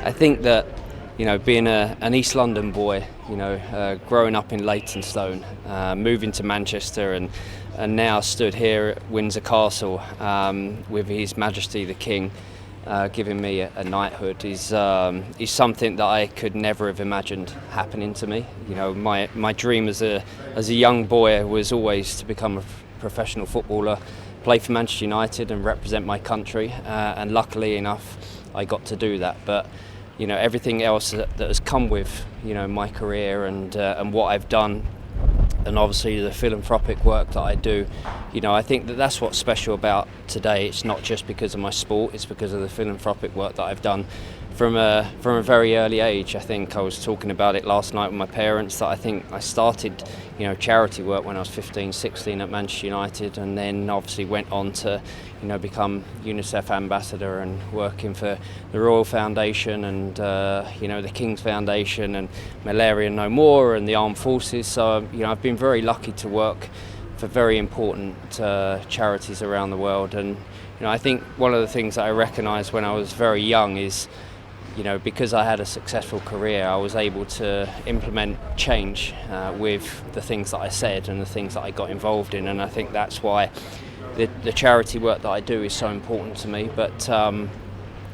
I think that, being an East London boy, growing up in Leytonstone, moving to Manchester and now stood here at Windsor Castle with His Majesty the King giving me a knighthood is something that I could never have imagined happening to me. My dream as a young boy was always to become a professional footballer, play for Manchester United and represent my country, and luckily enough I got to do that. But everything else that has come with my career and what I've done, and obviously the philanthropic work that I do, I think that's what's special about today. It's not just because of my sport, it's because of the philanthropic work that I've done from a very early age. I think I was talking about it last night with my parents, that I think I started charity work when I was 15, 16 at Manchester United, and then obviously went on to become UNICEF ambassador and working for the Royal Foundation and the King's Foundation and Malaria No More and the Armed Forces. So I've been very lucky to work for very important charities around the world. And I think one of the things that I recognised when I was very young is because I had a successful career, I was able to implement change with the things that I said and the things that I got involved in. And I think that's why the charity work that I do is so important to me. But the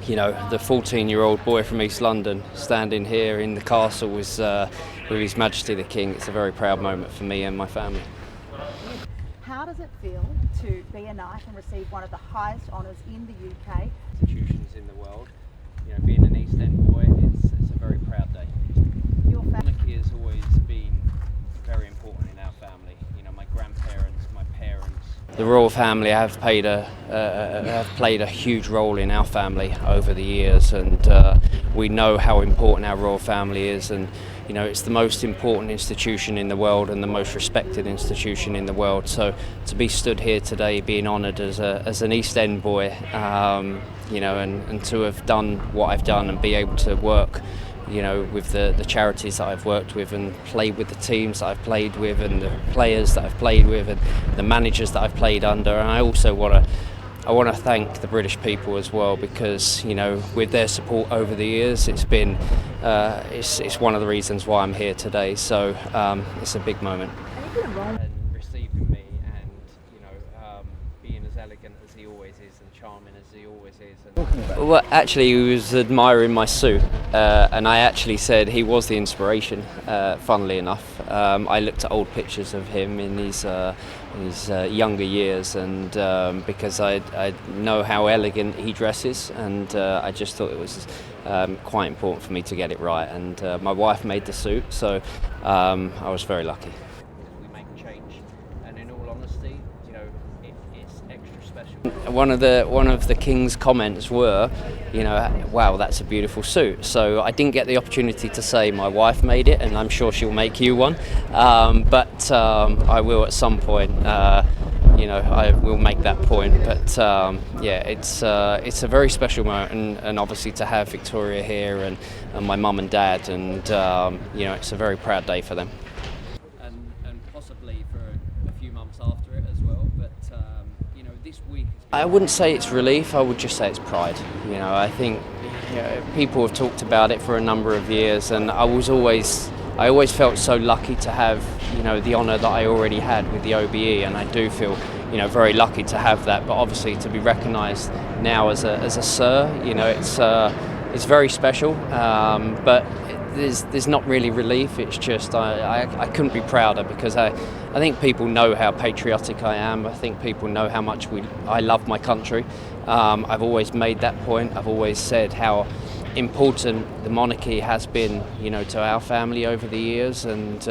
14-year-old boy from East London standing here in the castle with His Majesty the King, it's a very proud moment for me and my family. How does it feel to be a knight and receive one of the highest honours in the UK? Institutions in the world. Being an East End boy, it's a very proud day. Your monarchy has always been very important in our family. My grandparents, my parents. The royal family have played a huge role in our family over the years, and we know how important our royal family is. And it's the most important institution in the world and the most respected institution in the world. So to be stood here today, being honoured as an East End boy, and to have done what I've done and be able to work, with the charities that I've worked with and played with the teams that I've played with and the players that I've played with and the managers that I've played under. And I also want to thank the British people as well, because with their support over the years, it's been it's one of the reasons why I'm here today. So it's a big moment. And receiving me and being as elegant as he always is and charming as he always is. Well, actually, he was admiring my suit, and I actually said he was the inspiration. Funnily enough, I looked at old pictures of him in his younger years, and because I know how elegant he dresses, and I just thought it was quite important for me to get it right. And my wife made the suit, so I was very lucky. We make change, and in all honesty, it's extra special. One of the King's comments were, wow, that's a beautiful suit. So I didn't get the opportunity to say my wife made it, and I'm sure she'll make you one. But I will at some point. I will make that point. But it's a very special moment, and obviously to have Victoria here and my mum and dad, and it's a very proud day for them. And possibly for a few months after it as well. But this week, I wouldn't say it's relief. I would just say it's pride. I think people have talked about it for a number of years, and I always felt so lucky to have the honour that I already had with the OBE, and I do feel very lucky to have that. But obviously to be recognised now as a Sir, it's very special. But there's not really relief. It's just I couldn't be prouder, because I think people know how patriotic I am. I think people know how much I love my country. I've always made that point. I've always said how important the monarchy has been, to our family over the years. And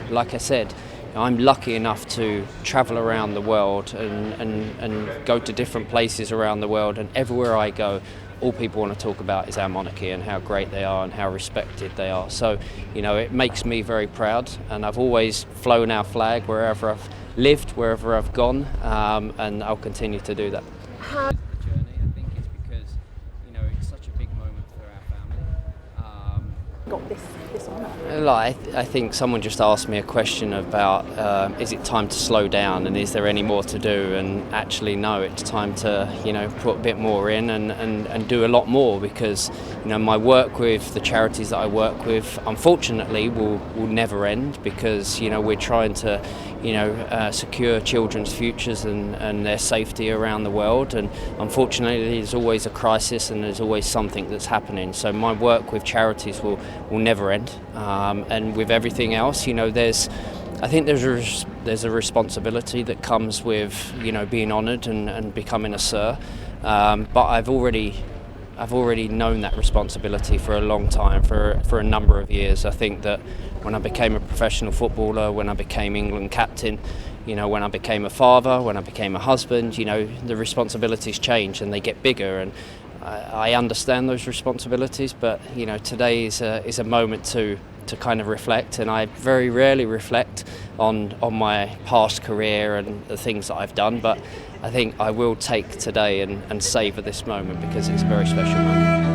like I said, I'm lucky enough to travel around the world and go to different places around the world, and everywhere I go, all people want to talk about is our monarchy and how great they are and how respected they are. So, it makes me very proud, and I've always flown our flag wherever I've lived, wherever I've gone, and I'll continue to do that. The journey, I think, is because, it's such a big moment for our family. got this honour? I think someone just asked me a question about is it time to slow down and is there any more to do, and actually no, it's time to put a bit more in and do a lot more, because my work with the charities that I work with unfortunately will never end, because we're trying to secure children's futures and their safety around the world, and unfortunately there's always a crisis and there's always something that's happening. So my work with charities will never end, and with everything else, I think there's a responsibility that comes with being honoured and becoming a sir, but I've already known that responsibility for a long time, for a number of years. I think that when I became a professional footballer, when I became England captain, when I became a father, when I became a husband, the responsibilities change and they get bigger, and I understand those responsibilities. But today is a moment to kind of reflect, and I very rarely reflect on my past career and the things that I've done, but I think I will take today and savour this moment, because it's a very special moment.